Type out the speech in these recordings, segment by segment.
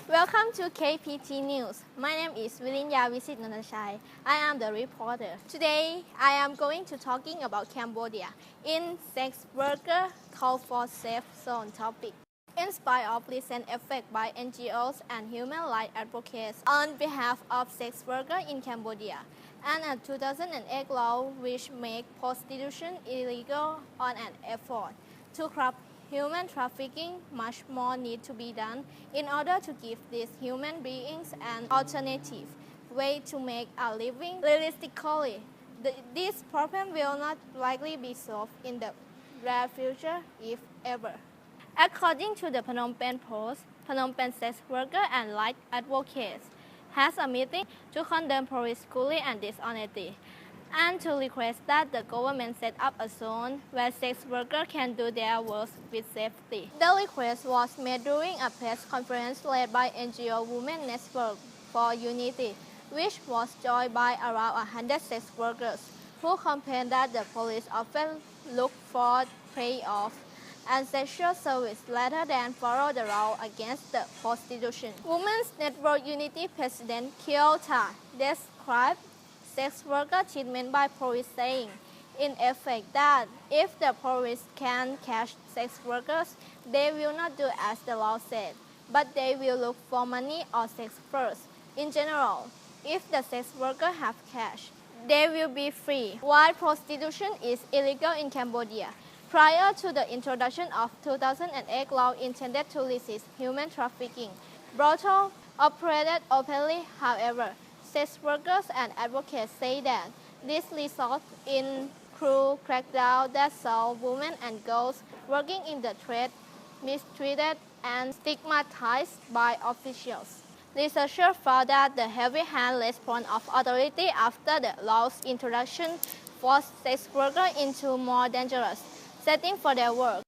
Welcome to KPT News. My name is Wirinya Wisitnonthachai. I am the reporter. Today, I am going to talking about Cambodia in sex worker call for safe zone topic. In spite of recent effort by NGOs and human rights advocates on behalf of sex workers in Cambodia, and a 2008 law which makes prostitution illegal on an effort to curb human trafficking, much more needs to be done in order to give these human beings an alternative way to make a living. Realistically, this problem will not likely be solved in the near future, if ever. According to the Phnom Penh Post, Phnom Penh sex worker and rights advocates has a meeting to condemn police schooling and dishonesty, and to request that the government set up a zone where sex workers can do their work with safety. The request was made during a press conference led by NGO Women Network for Unity, which was joined by around 100 sex workers who complained that the police often look for payoff and sexual service rather than follow the law against the prostitution. Women's Network Unity President Keo Tha described sex worker treatment by police, saying, in effect, that if the police can catch sex workers, they will not do as the law said, but they will look for money or sex first. In general, if the sex workers have cash, they will be free. While prostitution is illegal in Cambodia, prior to the introduction of 2008 law intended to resist human trafficking, brothel operated openly. However, sex workers and advocates say that this results in cruel crackdown that saw women and girls working in the trade mistreated and stigmatized by officials. Researchers found that the heavy-handed response of authority after the law's introduction forced sex workers into more dangerous setting for their work.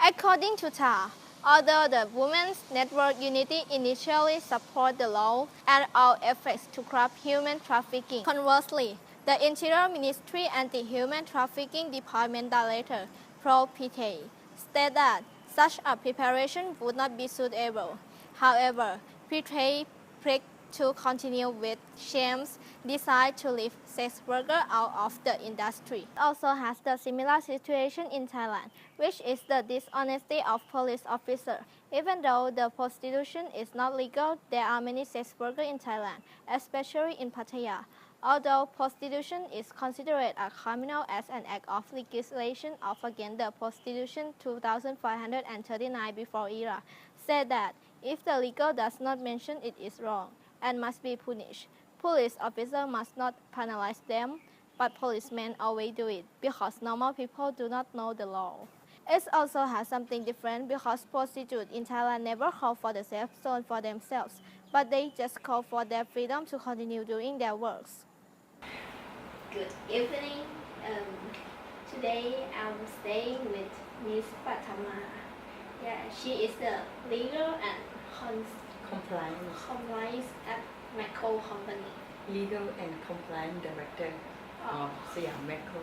According to Tha, although the Women's Network Unity initially supported the law and all efforts to curb human trafficking, conversely, the Interior Ministry Anti-Human Trafficking Department Director, Pro Pite, stated that such a preparation would not be suitable. However, Pite pledged to continue with Shame's desire to leave sex workers out of the industry. It also has the similar situation in Thailand, which is the dishonesty of police officers. Even though the prostitution is not legal, there are many sex workers in Thailand, especially in Pattaya. Although prostitution is considered a criminal as an act of legislation of against the prostitution 2539 before era, said that if the legal does not mention it is wrong and must be punished. Police officers must not penalize them, but policemen always do it because normal people do not know the law. It also has something different because prostitutes in Thailand never call for the safe zone for themselves, but they just call for their freedom to continue doing their works. Good evening. Today I'm staying with Miss Patama. Yeah, she is the legal and compliance at Macro Company. Legal and Compliance Director of Siam Macro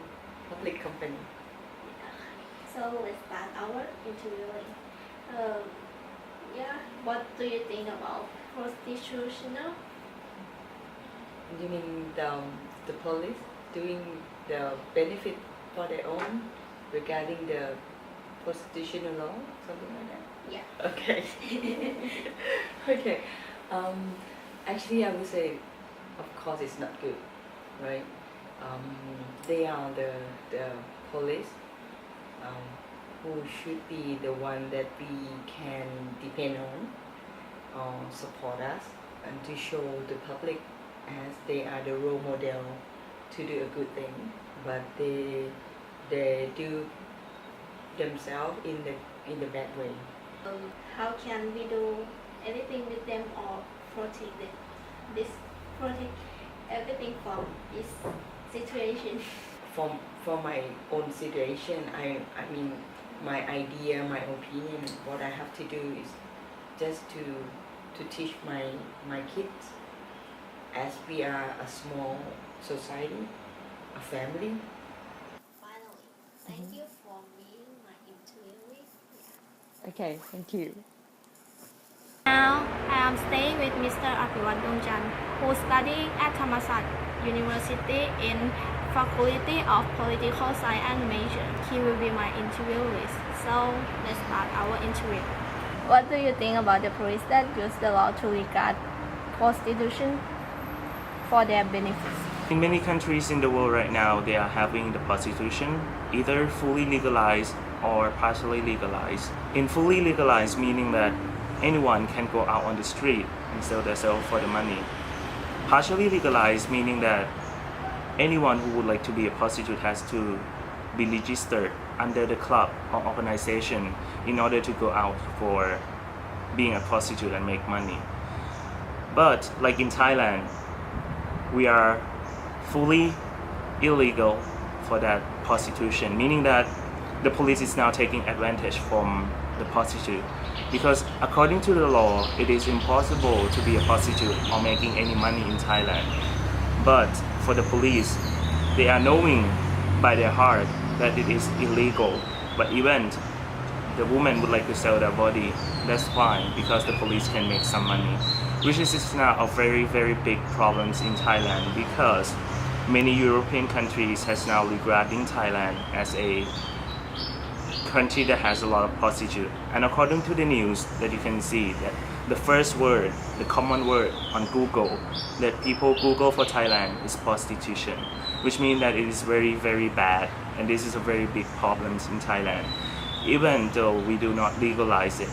Public Company. So let's start our interviewing. What do you think about prostitution? You mean the police doing the benefit for their own regarding the prostitution law, something like that? Yeah. Okay. Okay. Actually, I would say, of course, it's not good, right? They are the police who should be the one that we can depend on or support us and to show the public as they are the role model to do a good thing, but they do themselves in the bad way. How can we do anything with them or protect them? Protect everything from this situation? From my own situation, I mean, my idea, my opinion, what I have to do is just to teach my kids, as we are a small society, a family. Finally, thank you for being my interviewee. Okay, thank you. Now, am staying with Mr. Apiwatch Duanjan, who is studying at Thammasat University in Faculty of Political Science and Major. He will be my interviewist. So let's start our interview. What do you think about the police that use the law to regard prostitution for their benefits? In many countries in the world right now, they are having the prostitution either fully legalized or partially legalized. In fully legalized, meaning that anyone can go out on the street and sell themselves for the money. Partially legalized, meaning that anyone who would like to be a prostitute has to be registered under the club or organization in order to go out for being a prostitute and make money. But like in Thailand, we are fully illegal for that prostitution, meaning that the police is now taking advantage from the prostitute, because according to the law, it is impossible to be a prostitute or making any money in Thailand. But for the police, they are knowing by their heart that it is illegal, but even the woman would like to sell their body, that's fine, because the police can make some money, which is now a very, very big problem in Thailand, because many European countries has now regarding Thailand as a country that has a lot of prostitute. And according to the news that you can see that the first word, the common word on Google that people Google for Thailand is prostitution, which means that it is very, very bad, and this is a very big problem in Thailand. Even though we do not legalize it,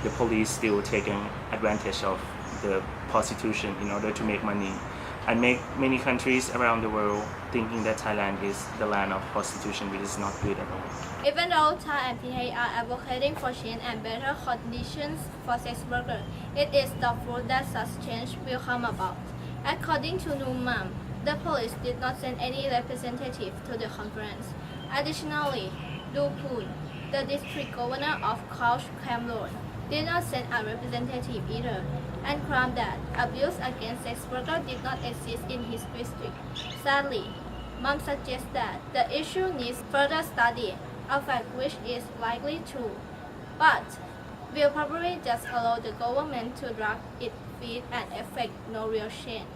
the police still taking advantage of the prostitution in order to make money, and make many countries around the world thinking that Thailand is the land of prostitution, which is not good at all. Even though Thai and PA are advocating for change and better conditions for sex workers, it is doubtful that such change will come about. According to Numam, the police did not send any representative to the conference. Additionally, Dupun, the district governor of Khao Kamlon, did not send a representative either, and claimed that abuse against sex workers did not exist in his district. Sadly, Mom suggests that the issue needs further study, a fact which is likely true, but will probably just allow the government to drag its feet and effect no real change.